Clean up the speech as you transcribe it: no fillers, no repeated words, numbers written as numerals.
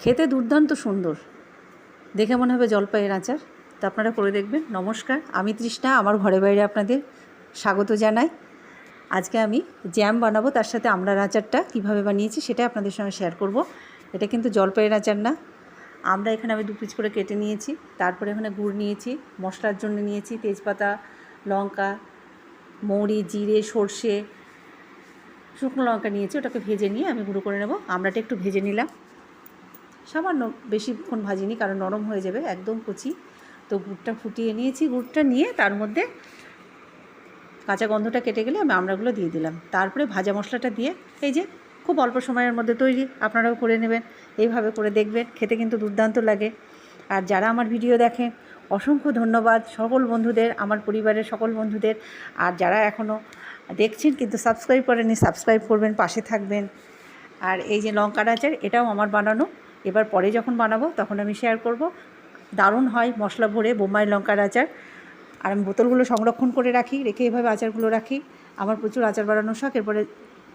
খেতে দুর্দান্ত সুন্দর, দেখে মনে হবে জলপাইয়ের আচার। তো আপনারা করে দেখবেন। নমস্কার, আমি তৃষ্ণা, আমার ঘরে বাইরে আপনাদের স্বাগত জানাই। আজকে আমি জ্যাম বানাবো, তার সাথে আমড়ার আচারটা কীভাবে বানিয়েছি সেটা আপনাদের সঙ্গে শেয়ার করব। এটা কিন্তু জলপাইয়ের আচার না। আমরা এখানে আমি 2 পিস করে কেটে নিয়েছি, তারপরে এখানে গুড় নিয়েছি, মশলার জন্য নিয়েছি তেজপাতা, লঙ্কা, মৌরি, জিরে, সর্ষে, শুকনো লঙ্কা নিয়েছি। ওটাকে ভেজে নিয়ে আমি গুঁড়ো করে নেব। আমড়াটা একটু ভেজে নিলাম, সামান্য, বেশিক্ষণ ভাজিনি কারণ নরম হয়ে যাবে, একদম কচি। তো গুড়টা ফুটিয়ে নিয়েছি, গুড়টা নিয়ে তার মধ্যে কাঁচা গন্ধটা কেটে গেলে আমি আমড়াগুলো দিয়ে দিলাম। তারপরে ভাজা মশলাটা দিয়ে, এই যে খুব অল্প সময়ের মধ্যে তৈরি, আপনারাও করে নেবেন, এইভাবে করে দেখবেন, খেতে কিন্তু দুর্দান্ত লাগে। আর যারা আমার ভিডিও দেখেন অসংখ্য ধন্যবাদ সকল বন্ধুদের, আমার পরিবারের সকল বন্ধুদের। আর যারা এখনও দেখছেন কিন্তু সাবস্ক্রাইব করেননি, সাবস্ক্রাইব করবেন, পাশে থাকবেন। আর এই যে লঙ্কার আচার, এটাও আমার বানানো। এবার পরে যখন বানাবো তখন আমি শেয়ার করব। দারুণ হয় মশলা ভরে বোম্বাই লঙ্কার আচার। আর আমি বোতলগুলো সংরক্ষণ করে রেখে এভাবে আচারগুলো রাখি। আমার প্রচুর আচার বানানোর শখ। এরপরে